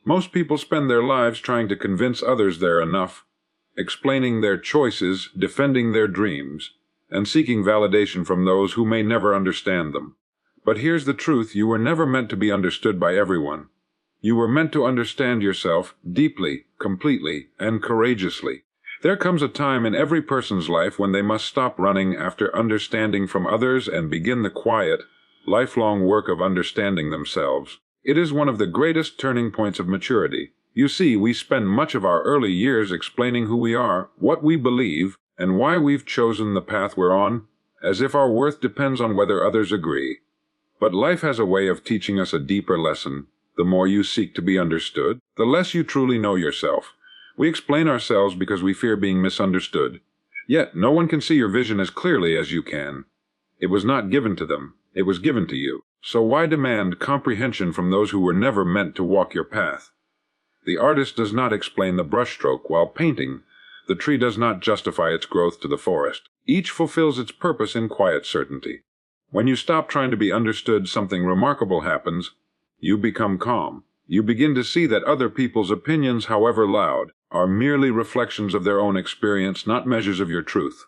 Most people spend their lives trying to convince others they're enough, explaining their choices, defending their dreams, and seeking validation from those who may never understand them. But here's the truth: you were never meant to be understood by everyone. You were meant to understand yourself deeply, completely, and courageously. There comes a time in every person's life when they must stop running after understanding from others and begin the quiet, lifelong work of understanding themselves. It is one of the greatest turning points of maturity. You see, we spend much of our early years explaining who we are, what we believe, and why we've chosen the path we're on, as if our worth depends on whether others agree. But life has a way of teaching us a deeper lesson. The more you seek to be understood, the less you truly know yourself. We explain ourselves because we fear being misunderstood. Yet no one can see your vision as clearly as you can. It was not given to them. It was given to you. So why demand comprehension from those who were never meant to walk your path? The artist does not explain the brushstroke while painting. The tree does not justify its growth to the forest. Each fulfills its purpose in quiet certainty. When you stop trying to be understood, something remarkable happens. You become calm. You begin to see that other people's opinions, however loud, are merely reflections of their own experience, not measures of your truth.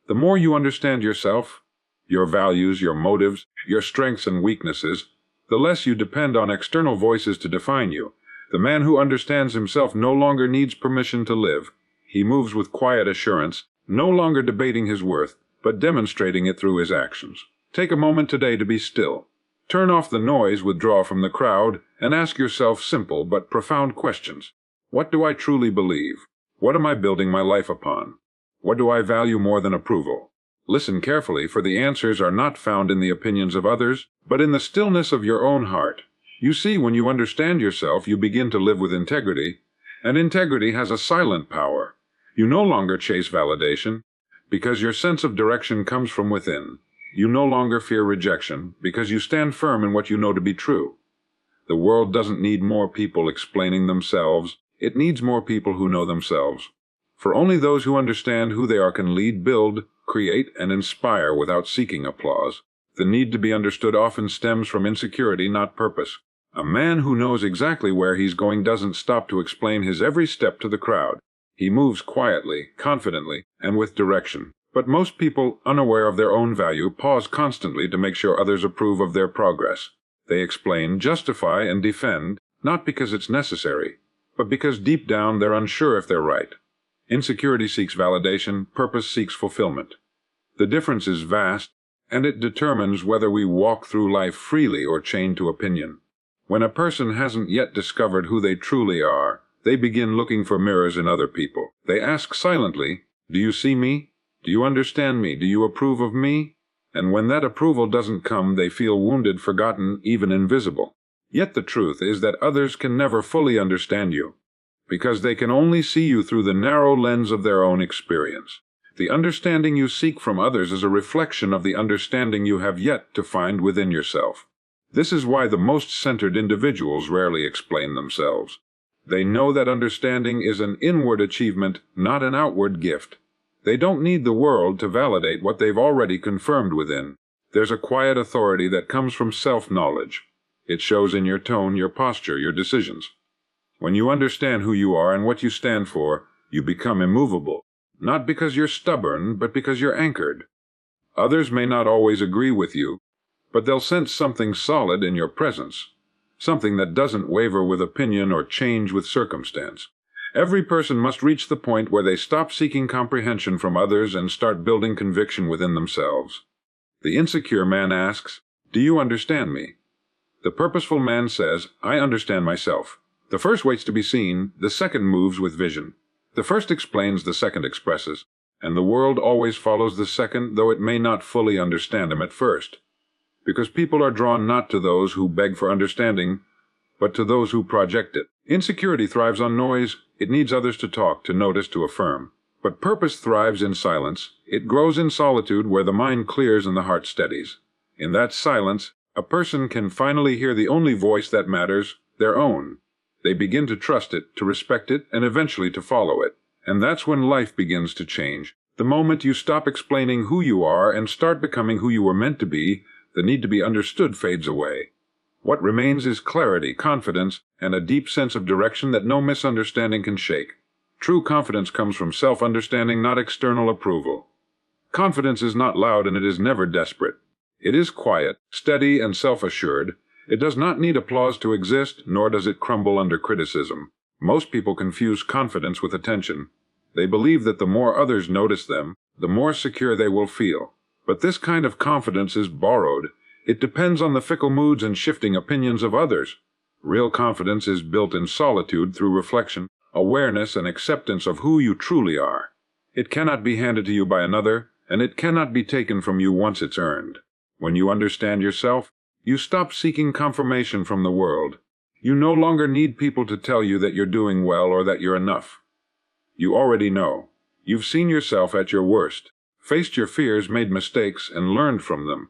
The more you understand yourself, your values, your motives, your strengths and weaknesses, the less you depend on external voices to define you. The man who understands himself no longer needs permission to live. He moves with quiet assurance, no longer debating his worth, but demonstrating it through his actions. Take a moment today to be still. Turn off the noise, withdraw from the crowd, and ask yourself simple but profound questions. What do I truly believe? What am I building my life upon? What do I value more than approval? Listen carefully, for the answers are not found in the opinions of others, but in the stillness of your own heart. You see, when you understand yourself, you begin to live with integrity, and integrity has a silent power. You no longer chase validation, because your sense of direction comes from within. You no longer fear rejection, because you stand firm in what you know to be true. The world doesn't need more people explaining themselves. It needs more people who know themselves. For only those who understand who they are can lead, build, create, and inspire without seeking applause. The need to be understood often stems from insecurity, not purpose. A man who knows exactly where he's going doesn't stop to explain his every step to the crowd. He moves quietly, confidently, and with direction. But most people, unaware of their own value, pause constantly to make sure others approve of their progress. They explain, justify, and defend, not because it's necessary, but because deep down they're unsure if they're right. Insecurity seeks validation, purpose seeks fulfillment. The difference is vast, and it determines whether we walk through life freely or chained to opinion. When a person hasn't yet discovered who they truly are, they begin looking for mirrors in other people. They ask silently, "Do you see me? Do you understand me? Do you approve of me?" And when that approval doesn't come, they feel wounded, forgotten, even invisible. Yet the truth is that others can never fully understand you, because they can only see you through the narrow lens of their own experience. The understanding you seek from others is a reflection of the understanding you have yet to find within yourself. This is why the most centered individuals rarely explain themselves. They know that understanding is an inward achievement, not an outward gift. They don't need the world to validate what they've already confirmed within. There's a quiet authority that comes from self-knowledge. It shows in your tone, your posture, your decisions. When you understand who you are and what you stand for, you become immovable. Not because you're stubborn, but because you're anchored. Others may not always agree with you, but they'll sense something solid in your presence, something that doesn't waver with opinion or change with circumstance. Every person must reach the point where they stop seeking comprehension from others and start building conviction within themselves. The insecure man asks, "Do you understand me?" The purposeful man says, "I understand myself." The first waits to be seen, the second moves with vision. The first explains, the second expresses, and the world always follows the second, though it may not fully understand him at first. Because people are drawn not to those who beg for understanding, but to those who project it. Insecurity thrives on noise. It needs others to talk, to notice, to affirm. But purpose thrives in silence. It grows in solitude, where the mind clears and the heart steadies. In that silence, a person can finally hear the only voice that matters, their own. They begin to trust it, to respect it, and eventually to follow it. And that's when life begins to change. The moment you stop explaining who you are and start becoming who you were meant to be, the need to be understood fades away. What remains is clarity, confidence, and a deep sense of direction that no misunderstanding can shake. True confidence comes from self-understanding, not external approval. Confidence is not loud and it is never desperate. It is quiet, steady, and self-assured. It does not need applause to exist, nor does it crumble under criticism. Most people confuse confidence with attention. They believe that the more others notice them, the more secure they will feel. But this kind of confidence is borrowed. It depends on the fickle moods and shifting opinions of others. Real confidence is built in solitude through reflection, awareness, and acceptance of who you truly are. It cannot be handed to you by another, and it cannot be taken from you once it's earned. When you understand yourself, you stop seeking confirmation from the world. You no longer need people to tell you that you're doing well or that you're enough. You already know. You've seen yourself at your worst, faced your fears, made mistakes, and learned from them.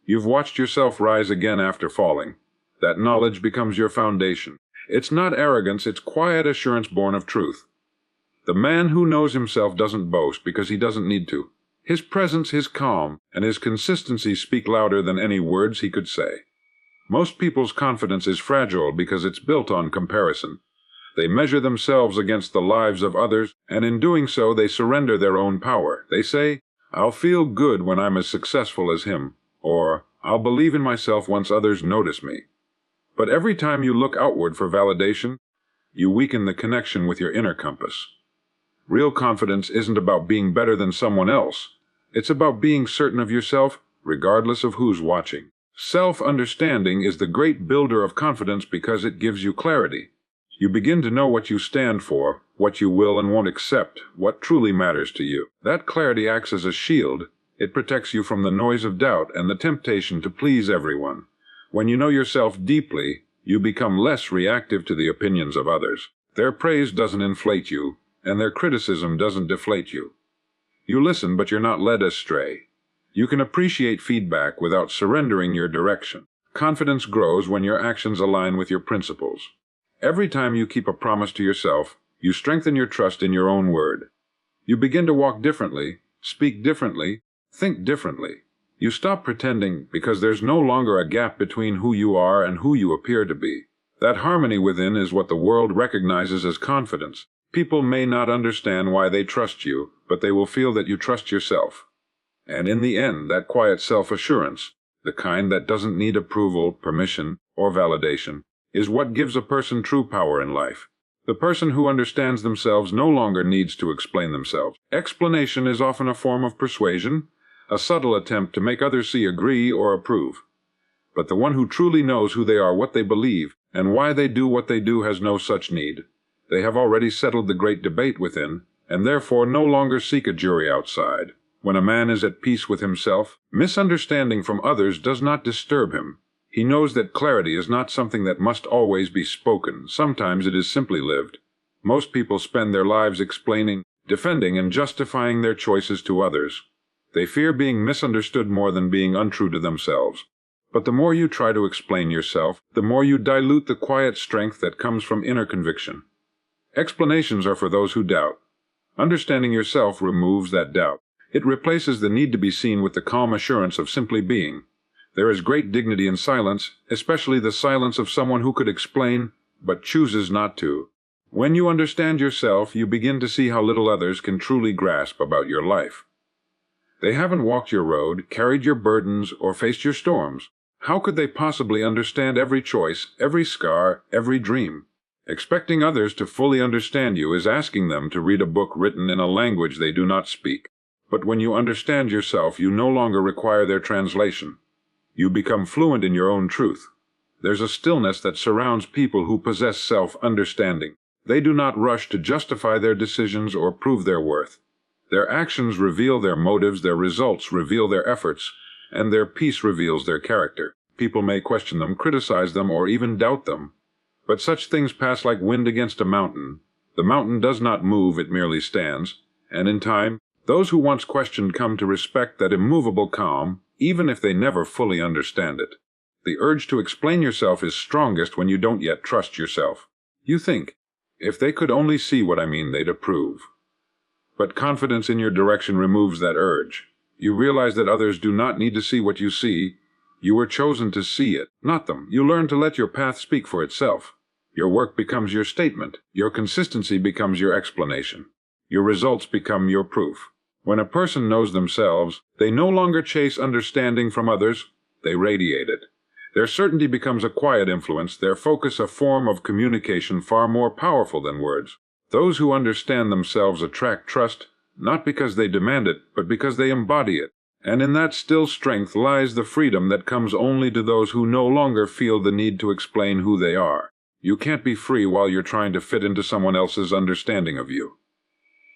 You've watched yourself rise again after falling. That knowledge becomes your foundation. It's not arrogance, it's quiet assurance born of truth. The man who knows himself doesn't boast because he doesn't need to. His presence, his calm, and his consistency speak louder than any words he could say. Most people's confidence is fragile because it's built on comparison. They measure themselves against the lives of others, and in doing so they surrender their own power. They say, "I'll feel good when I'm as successful as him," or "I'll believe in myself once others notice me." But every time you look outward for validation, you weaken the connection with your inner compass. Real confidence isn't about being better than someone else. It's about being certain of yourself, regardless of who's watching. Self-understanding is the great builder of confidence because it gives you clarity. You begin to know what you stand for, what you will and won't accept, what truly matters to you. That clarity acts as a shield. It protects you from the noise of doubt and the temptation to please everyone. When you know yourself deeply, you become less reactive to the opinions of others. Their praise doesn't inflate you, and their criticism doesn't deflate you. You listen, but you're not led astray. You can appreciate feedback without surrendering your direction. Confidence grows when your actions align with your principles. Every time you keep a promise to yourself, you strengthen your trust in your own word. You begin to walk differently, speak differently, think differently. You stop pretending because there's no longer a gap between who you are and who you appear to be. That harmony within is what the world recognizes as confidence. People may not understand why they trust you, but they will feel that you trust yourself. And in the end, that quiet self-assurance, the kind that doesn't need approval, permission, or validation, is what gives a person true power in life. The person who understands themselves no longer needs to explain themselves. Explanation is often a form of persuasion, a subtle attempt to make others see, agree, or approve. But the one who truly knows who they are, what they believe, and why they do what they do has no such need. They have already settled the great debate within, and therefore no longer seek a jury outside. When a man is at peace with himself, misunderstanding from others does not disturb him. He knows that clarity is not something that must always be spoken. Sometimes it is simply lived. Most people spend their lives explaining, defending, and justifying their choices to others. They fear being misunderstood more than being untrue to themselves. But the more you try to explain yourself, the more you dilute the quiet strength that comes from inner conviction. Explanations are for those who doubt. Understanding yourself removes that doubt. It replaces the need to be seen with the calm assurance of simply being. There is great dignity in silence, especially the silence of someone who could explain, but chooses not to. When you understand yourself, you begin to see how little others can truly grasp about your life. They haven't walked your road, carried your burdens, or faced your storms. How could they possibly understand every choice, every scar, every dream? Expecting others to fully understand you is asking them to read a book written in a language they do not speak. But when you understand yourself, you no longer require their translation. You become fluent in your own truth. There's a stillness that surrounds people who possess self-understanding. They do not rush to justify their decisions or prove their worth. Their actions reveal their motives, their results reveal their efforts, and their peace reveals their character. People may question them, criticize them, or even doubt them. But such things pass like wind against a mountain. The mountain does not move, it merely stands. And in time, those who once questioned come to respect that immovable calm, even if they never fully understand it. The urge to explain yourself is strongest when you don't yet trust yourself. You think, if they could only see what I mean, they'd approve. But confidence in your direction removes that urge. You realize that others do not need to see what you see. You were chosen to see it, not them. You learn to let your path speak for itself. Your work becomes your statement. Your consistency becomes your explanation. Your results become your proof. When a person knows themselves, they no longer chase understanding from others, they radiate it. Their certainty becomes a quiet influence, their focus a form of communication far more powerful than words. Those who understand themselves attract trust, not because they demand it, but because they embody it. And in that still strength lies the freedom that comes only to those who no longer feel the need to explain who they are. You can't be free while you're trying to fit into someone else's understanding of you.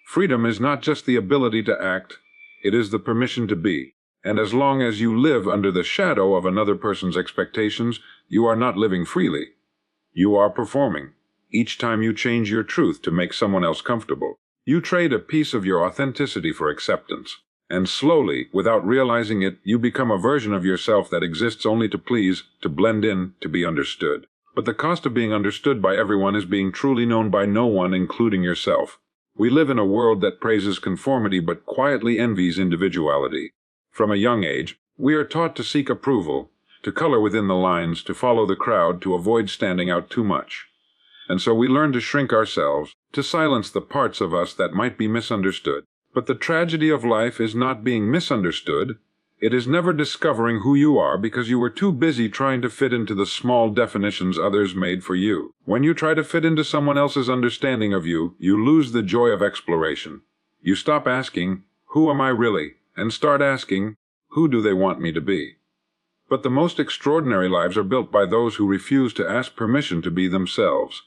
Freedom is not just the ability to act, it is the permission to be. And as long as you live under the shadow of another person's expectations, you are not living freely. You are performing. Each time you change your truth to make someone else comfortable, you trade a piece of your authenticity for acceptance. And slowly, without realizing it, you become a version of yourself that exists only to please, to blend in, to be understood. But the cost of being understood by everyone is being truly known by no one, including yourself. We live in a world that praises conformity but quietly envies individuality. From a young age, we are taught to seek approval, to color within the lines, to follow the crowd, to avoid standing out too much. And so we learn to shrink ourselves, to silence the parts of us that might be misunderstood. But the tragedy of life is not being misunderstood. It is never discovering who you are because you were too busy trying to fit into the small definitions others made for you. When you try to fit into someone else's understanding of you, you lose the joy of exploration. You stop asking, "Who am I really?" and start asking, "Who do they want me to be?" But the most extraordinary lives are built by those who refuse to ask permission to be themselves.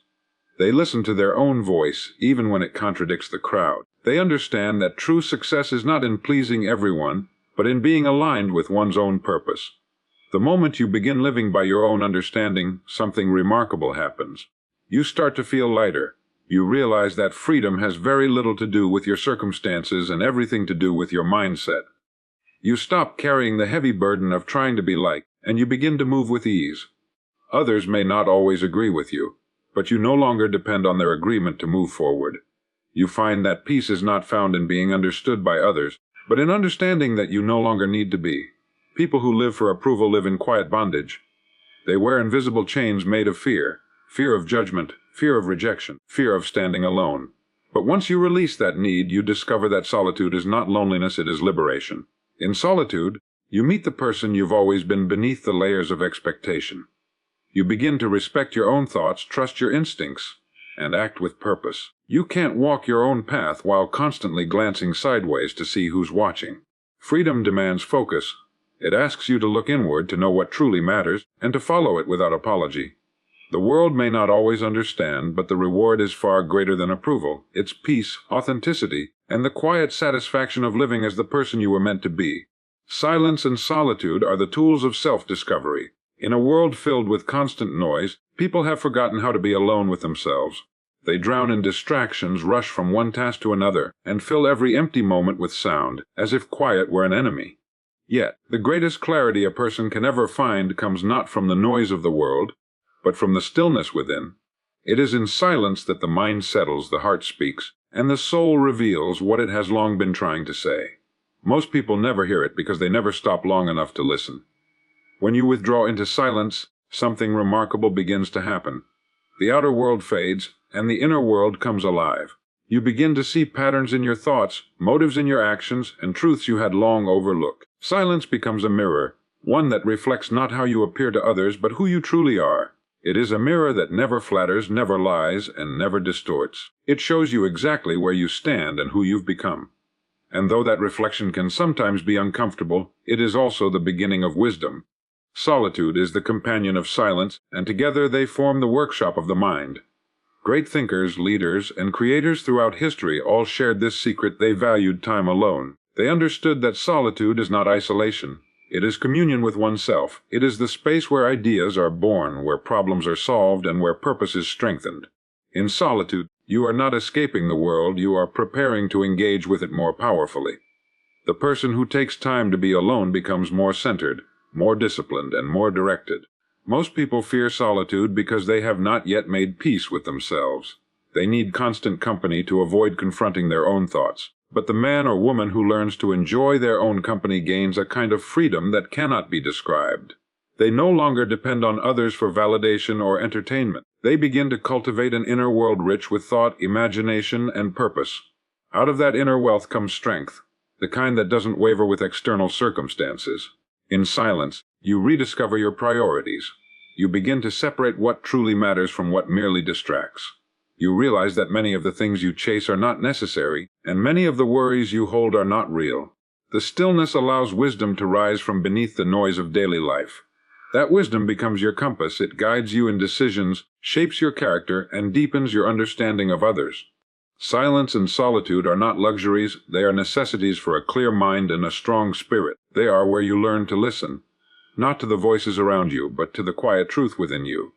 They listen to their own voice, even when it contradicts the crowd. They understand that true success is not in pleasing everyone, but in being aligned with one's own purpose. The moment you begin living by your own understanding, something remarkable happens. You start to feel lighter. You realize that freedom has very little to do with your circumstances and everything to do with your mindset. You stop carrying the heavy burden of trying to be liked, and you begin to move with ease. Others may not always agree with you, but you no longer depend on their agreement to move forward. You find that peace is not found in being understood by others, but in understanding that you no longer need to be. People who live for approval live in quiet bondage. They wear invisible chains made of fear of judgment, fear of rejection, fear of standing alone. But once you release that need, you discover that solitude is not loneliness, it is liberation. In solitude, you meet the person you've always been beneath the layers of expectation. You begin to respect your own thoughts, trust your instincts, and act with purpose. You can't walk your own path while constantly glancing sideways to see who's watching. Freedom demands focus. It asks you to look inward to know what truly matters and to follow it without apology. The world may not always understand, but the reward is far greater than approval. It's peace, authenticity, and the quiet satisfaction of living as the person you were meant to be. Silence and solitude are the tools of self-discovery. In a world filled with constant noise, people have forgotten how to be alone with themselves. They drown in distractions, rush from one task to another, and fill every empty moment with sound, as if quiet were an enemy. Yet, the greatest clarity a person can ever find comes not from the noise of the world, but from the stillness within. It is in silence that the mind settles, the heart speaks, and the soul reveals what it has long been trying to say. Most people never hear it because they never stop long enough to listen. When you withdraw into silence, something remarkable begins to happen. The outer world fades, and the inner world comes alive. You begin to see patterns in your thoughts, motives in your actions, and truths you had long overlooked. Silence becomes a mirror, one that reflects not how you appear to others, but who you truly are. It is a mirror that never flatters, never lies, and never distorts. It shows you exactly where you stand and who you've become. And though that reflection can sometimes be uncomfortable, it is also the beginning of wisdom. Solitude is the companion of silence, and together they form the workshop of the mind. Great thinkers, leaders, and creators throughout history all shared this secret. They valued time alone. They understood that solitude is not isolation. It is communion with oneself. It is the space where ideas are born, where problems are solved, and where purpose is strengthened. In solitude, you are not escaping the world, you are preparing to engage with it more powerfully. The person who takes time to be alone becomes more centered, more disciplined, and more directed. Most people fear solitude because they have not yet made peace with themselves. They need constant company to avoid confronting their own thoughts. But the man or woman who learns to enjoy their own company gains a kind of freedom that cannot be described. They no longer depend on others for validation or entertainment. They begin to cultivate an inner world rich with thought, imagination, and purpose. Out of that inner wealth comes strength, the kind that doesn't waver with external circumstances. In silence, you rediscover your priorities. You begin to separate what truly matters from what merely distracts. You realize that many of the things you chase are not necessary, and many of the worries you hold are not real. The stillness allows wisdom to rise from beneath the noise of daily life. That wisdom becomes your compass. It guides you in decisions, shapes your character, and deepens your understanding of others. Silence and solitude are not luxuries, they are necessities for a clear mind and a strong spirit. They are where you learn to listen, not to the voices around you, but to the quiet truth within you.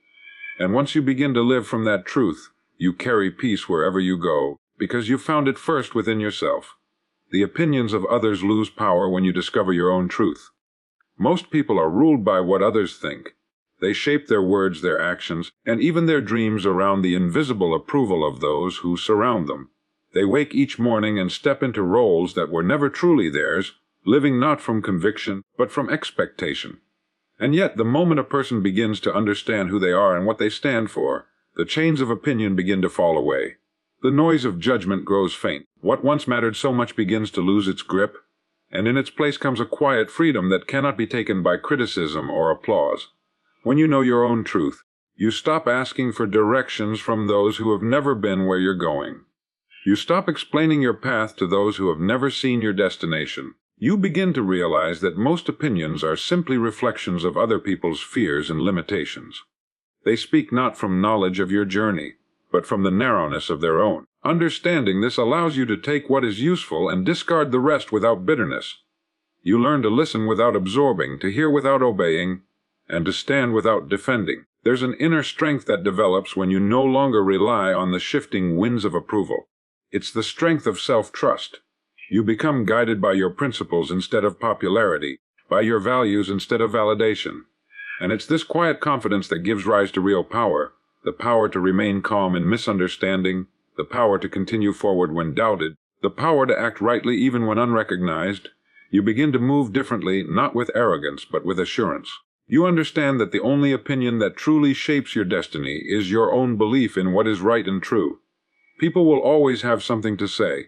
And once you begin to live from that truth, you carry peace wherever you go, because you found it first within yourself. The opinions of others lose power when you discover your own truth. Most people are ruled by what others think. They shape their words, their actions, and even their dreams around the invisible approval of those who surround them. They wake each morning and step into roles that were never truly theirs, living not from conviction, but from expectation. And yet, the moment a person begins to understand who they are and what they stand for, the chains of opinion begin to fall away. The noise of judgment grows faint. What once mattered so much begins to lose its grip, and in its place comes a quiet freedom that cannot be taken by criticism or applause. When you know your own truth, you stop asking for directions from those who have never been where you're going. You stop explaining your path to those who have never seen your destination. You begin to realize that most opinions are simply reflections of other people's fears and limitations. They speak not from knowledge of your journey, but from the narrowness of their own. Understanding this allows you to take what is useful and discard the rest without bitterness. You learn to listen without absorbing, to hear without obeying, and to stand without defending. There's an inner strength that develops when you no longer rely on the shifting winds of approval. It's the strength of self-trust. You become guided by your principles instead of popularity, by your values instead of validation. And it's this quiet confidence that gives rise to real power, the power to remain calm in misunderstanding, the power to continue forward when doubted, the power to act rightly even when unrecognized. You begin to move differently, not with arrogance, but with assurance. You understand that the only opinion that truly shapes your destiny is your own belief in what is right and true. People will always have something to say.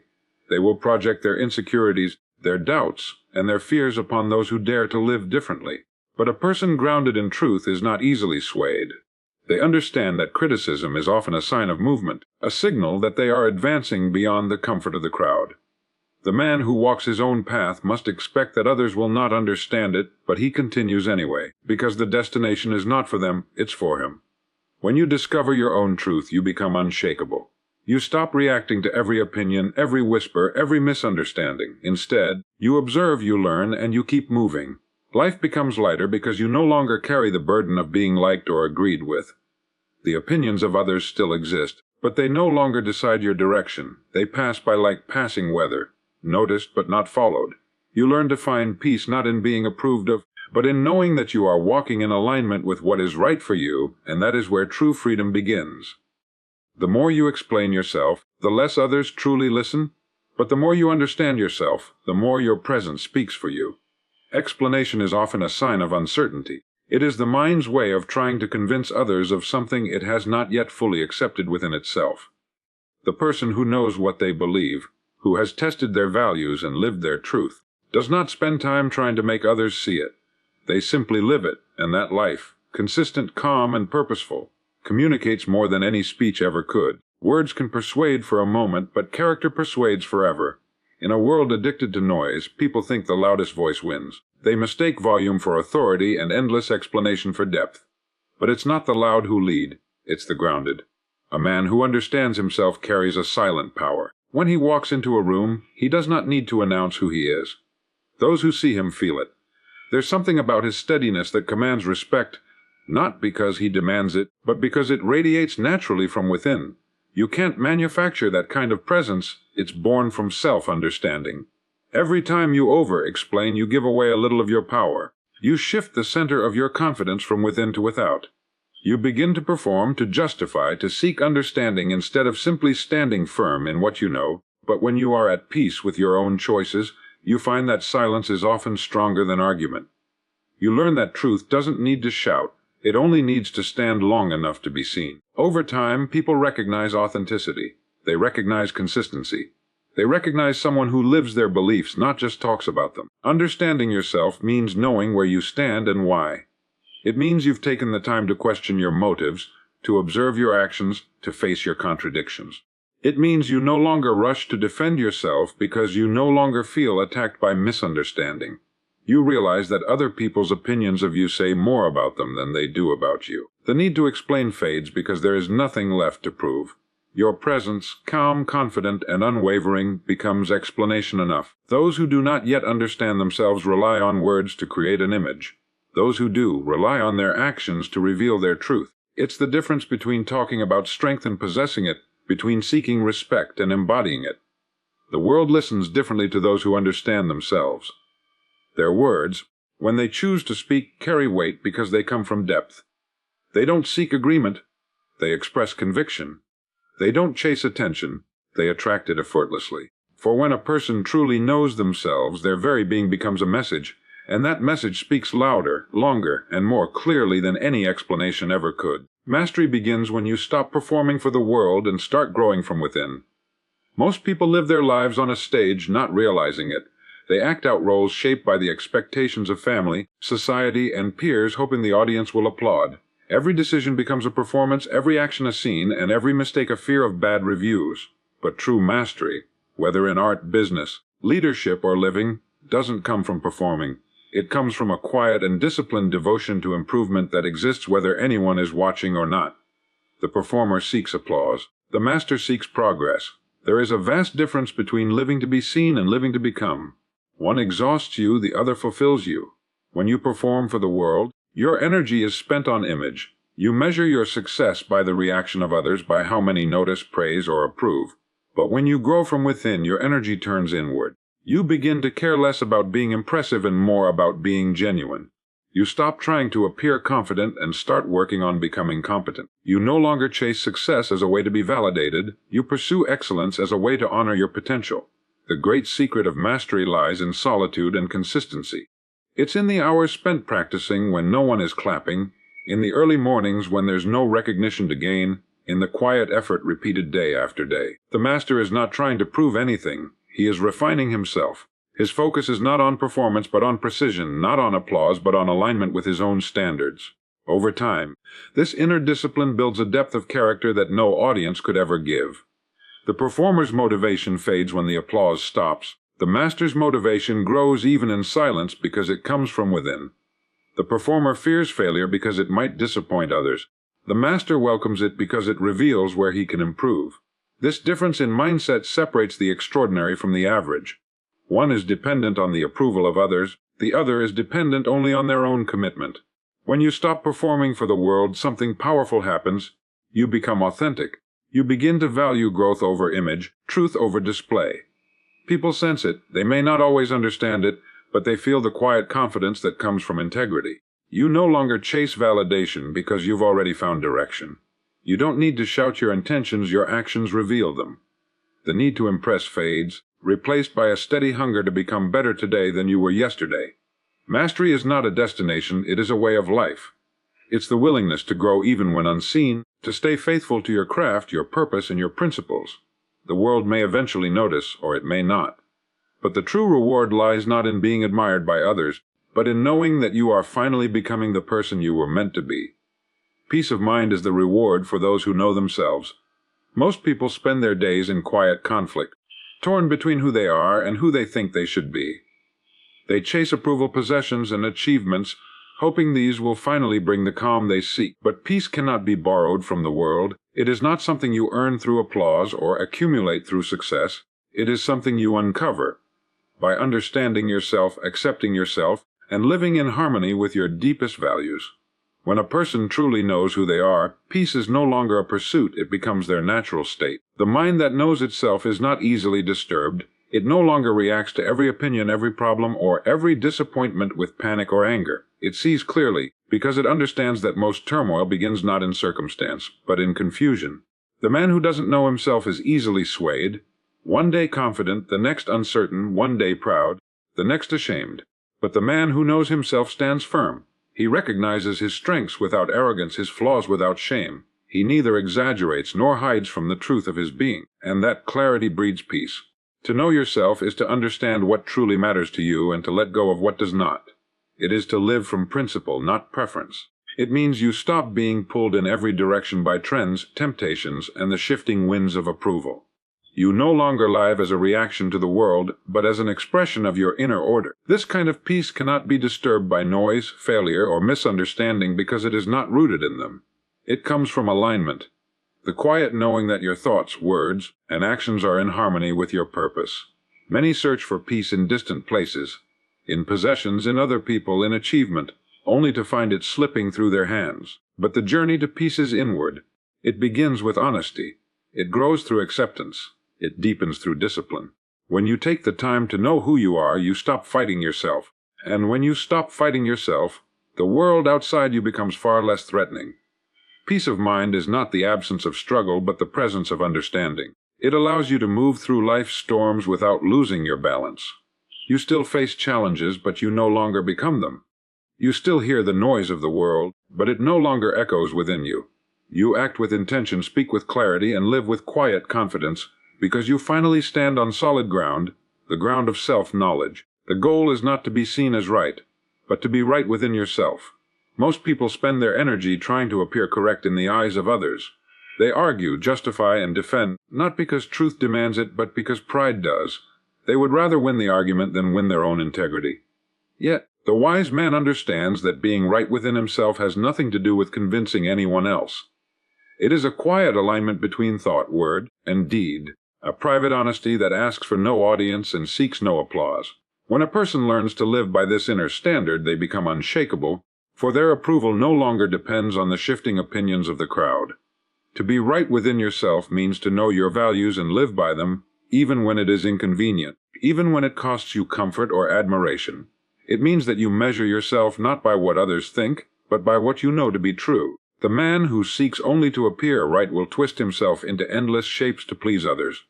They will project their insecurities, their doubts, and their fears upon those who dare to live differently. But a person grounded in truth is not easily swayed. They understand that criticism is often a sign of movement, a signal that they are advancing beyond the comfort of the crowd. The man who walks his own path must expect that others will not understand it, but he continues anyway, because the destination is not for them, it's for him. When you discover your own truth, you become unshakable. You stop reacting to every opinion, every whisper, every misunderstanding. Instead, you observe, you learn, and you keep moving. Life becomes lighter because you no longer carry the burden of being liked or agreed with. The opinions of others still exist, but they no longer decide your direction. They pass by like passing weather, noticed but not followed. You learn to find peace not in being approved of, but in knowing that you are walking in alignment with what is right for you, and that is where true freedom begins. The more you explain yourself, the less others truly listen, but the more you understand yourself, the more your presence speaks for you. Explanation is often a sign of uncertainty. It is the mind's way of trying to convince others of something it has not yet fully accepted within itself. The person who knows what they believe, who has tested their values and lived their truth, does not spend time trying to make others see it. They simply live it, and that life, consistent, calm, and purposeful, communicates more than any speech ever could. Words can persuade for a moment, but character persuades forever. In a world addicted to noise, people think the loudest voice wins. They mistake volume for authority and endless explanation for depth. But it's not the loud who lead, it's the grounded. A man who understands himself carries a silent power. When he walks into a room, he does not need to announce who he is. Those who see him feel it. There's something about his steadiness that commands respect, not because he demands it, but because it radiates naturally from within. You can't manufacture that kind of presence, it's born from self-understanding. Every time you over-explain, you give away a little of your power. You shift the center of your confidence from within to without. You begin to perform, to justify, to seek understanding instead of simply standing firm in what you know. But when you are at peace with your own choices, you find that silence is often stronger than argument. You learn that truth doesn't need to shout, it only needs to stand long enough to be seen. Over time, people recognize authenticity. They recognize consistency. They recognize someone who lives their beliefs, not just talks about them. Understanding yourself means knowing where you stand and why. It means you've taken the time to question your motives, to observe your actions, to face your contradictions. It means you no longer rush to defend yourself because you no longer feel attacked by misunderstanding. You realize that other people's opinions of you say more about them than they do about you. The need to explain fades because there is nothing left to prove. Your presence, calm, confident, and unwavering, becomes explanation enough. Those who do not yet understand themselves rely on words to create an image. Those who do rely on their actions to reveal their truth. It's the difference between talking about strength and possessing it, between seeking respect and embodying it. The world listens differently to those who understand themselves. Their words, when they choose to speak, carry weight because they come from depth. They don't seek agreement, they express conviction. They don't chase attention, they attract it effortlessly. For when a person truly knows themselves, their very being becomes a message, and that message speaks louder, longer, and more clearly than any explanation ever could. Mastery begins when you stop performing for the world and start growing from within. Most people live their lives on a stage, not realizing it. They act out roles shaped by the expectations of family, society, and peers, hoping the audience will applaud. Every decision becomes a performance, every action a scene, and every mistake a fear of bad reviews. But true mastery, whether in art, business, leadership, or living, doesn't come from performing. It comes from a quiet and disciplined devotion to improvement that exists whether anyone is watching or not. The performer seeks applause. The master seeks progress. There is a vast difference between living to be seen and living to become. One exhausts you, the other fulfills you. When you perform for the world, your energy is spent on image. You measure your success by the reaction of others, by how many notice, praise, or approve. But when you grow from within, your energy turns inward. You begin to care less about being impressive and more about being genuine. You stop trying to appear confident and start working on becoming competent. You no longer chase success as a way to be validated. You pursue excellence as a way to honor your potential. The great secret of mastery lies in solitude and consistency. It's in the hours spent practicing when no one is clapping, in the early mornings when there's no recognition to gain, in the quiet effort repeated day after day. The master is not trying to prove anything. He is refining himself. His focus is not on performance but on precision, not on applause but on alignment with his own standards. Over time, this inner discipline builds a depth of character that no audience could ever give. The performer's motivation fades when the applause stops. The master's motivation grows even in silence because it comes from within. The performer fears failure because it might disappoint others. The master welcomes it because it reveals where he can improve. This difference in mindset separates the extraordinary from the average. One is dependent on the approval of others, the other is dependent only on their own commitment. When you stop performing for the world, something powerful happens. You become authentic. You begin to value growth over image, truth over display. People sense it. They may not always understand it, but they feel the quiet confidence that comes from integrity. You no longer chase validation because you've already found direction. You don't need to shout your intentions, your actions reveal them. The need to impress fades, replaced by a steady hunger to become better today than you were yesterday. Mastery is not a destination, it is a way of life. It's the willingness to grow even when unseen, to stay faithful to your craft, your purpose, and your principles. The world may eventually notice, or it may not. But the true reward lies not in being admired by others, but in knowing that you are finally becoming the person you were meant to be. Peace of mind is the reward for those who know themselves. Most people spend their days in quiet conflict, torn between who they are and who they think they should be. They chase approval, possessions, and achievements, hoping these will finally bring the calm they seek. But peace cannot be borrowed from the world. It is not something you earn through applause or accumulate through success. It is something you uncover by understanding yourself, accepting yourself, and living in harmony with your deepest values. When a person truly knows who they are, peace is no longer a pursuit, it becomes their natural state. The mind that knows itself is not easily disturbed. It no longer reacts to every opinion, every problem, or every disappointment with panic or anger. It sees clearly, because it understands that most turmoil begins not in circumstance, but in confusion. The man who doesn't know himself is easily swayed, one day confident, the next uncertain, one day proud, the next ashamed. But the man who knows himself stands firm. He recognizes his strengths without arrogance, his flaws without shame. He neither exaggerates nor hides from the truth of his being, and that clarity breeds peace. To know yourself is to understand what truly matters to you and to let go of what does not. It is to live from principle, not preference. It means you stop being pulled in every direction by trends, temptations, and the shifting winds of approval. You no longer live as a reaction to the world, but as an expression of your inner order. This kind of peace cannot be disturbed by noise, failure, or misunderstanding because it is not rooted in them. It comes from alignment, the quiet knowing that your thoughts, words, and actions are in harmony with your purpose. Many search for peace in distant places, in possessions, in other people, in achievement, only to find it slipping through their hands. But the journey to peace is inward. It begins with honesty. It grows through acceptance. It deepens through discipline. When you take the time to know who you are, you stop fighting yourself. And when you stop fighting yourself, the world outside you becomes far less threatening. Peace of mind is not the absence of struggle, but the presence of understanding. It allows you to move through life's storms without losing your balance. You still face challenges, but you no longer become them. You still hear the noise of the world, but it no longer echoes within you. You act with intention, speak with clarity, and live with quiet confidence, because you finally stand on solid ground, the ground of self-knowledge. The goal is not to be seen as right, but to be right within yourself. Most people spend their energy trying to appear correct in the eyes of others. They argue, justify, and defend, not because truth demands it, but because pride does. They would rather win the argument than win their own integrity. Yet, the wise man understands that being right within himself has nothing to do with convincing anyone else. It is a quiet alignment between thought, word, and deed, a private honesty that asks for no audience and seeks no applause. When a person learns to live by this inner standard, they become unshakable, for their approval no longer depends on the shifting opinions of the crowd. To be right within yourself means to know your values and live by them, even when it is inconvenient, even when it costs you comfort or admiration. It means that you measure yourself not by what others think, but by what you know to be true. The man who seeks only to appear right will twist himself into endless shapes to please others.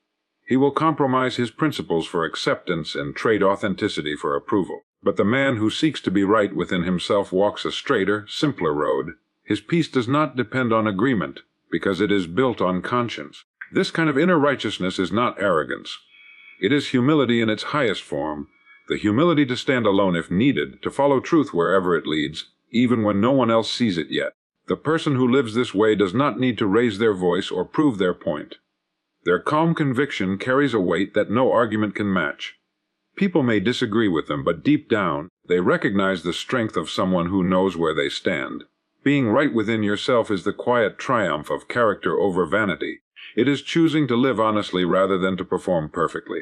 He will compromise his principles for acceptance and trade authenticity for approval. But the man who seeks to be right within himself walks a straighter, simpler road. His peace does not depend on agreement, because it is built on conscience. This kind of inner righteousness is not arrogance. It is humility in its highest form, the humility to stand alone if needed, to follow truth wherever it leads, even when no one else sees it yet. The person who lives this way does not need to raise their voice or prove their point. Their calm conviction carries a weight that no argument can match. People may disagree with them, but deep down, they recognize the strength of someone who knows where they stand. Being right within yourself is the quiet triumph of character over vanity. It is choosing to live honestly rather than to perform perfectly.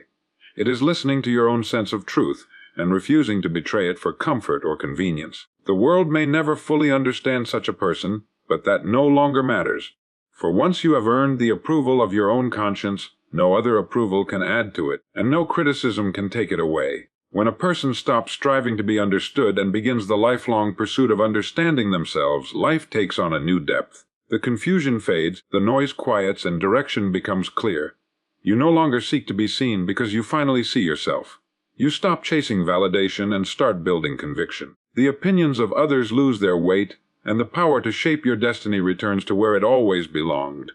It is listening to your own sense of truth and refusing to betray it for comfort or convenience. The world may never fully understand such a person, but that no longer matters. For once you have earned the approval of your own conscience, no other approval can add to it, and no criticism can take it away. When a person stops striving to be understood and begins the lifelong pursuit of understanding themselves, life takes on a new depth. The confusion fades, the noise quiets, and direction becomes clear. You no longer seek to be seen because you finally see yourself. You stop chasing validation and start building conviction. The opinions of others lose their weight, and the power to shape your destiny returns to where it always belonged,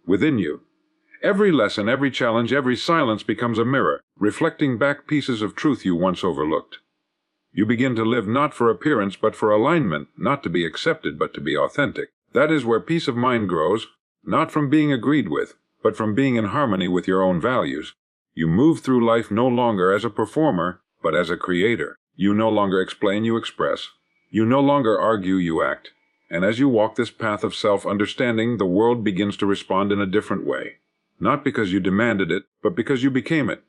within you. Every lesson, every challenge, every silence becomes a mirror, reflecting back pieces of truth you once overlooked. You begin to live not for appearance but for alignment, not to be accepted but to be authentic. That is where peace of mind grows, not from being agreed with, but from being in harmony with your own values. You move through life no longer as a performer, but as a creator. You no longer explain, you express. You no longer argue, you act. And as you walk this path of self-understanding, the world begins to respond in a different way. Not because you demanded it, but because you became it.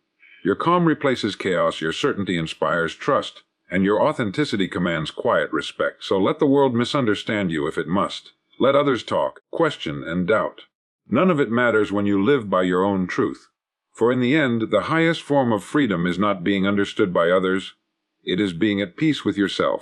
Your calm replaces chaos, your certainty inspires trust, and your authenticity commands quiet respect. So let the world misunderstand you if it must. Let others talk, question, and doubt. None of it matters when you live by your own truth. For in the end, the highest form of freedom is not being understood by others. It is being at peace with yourself.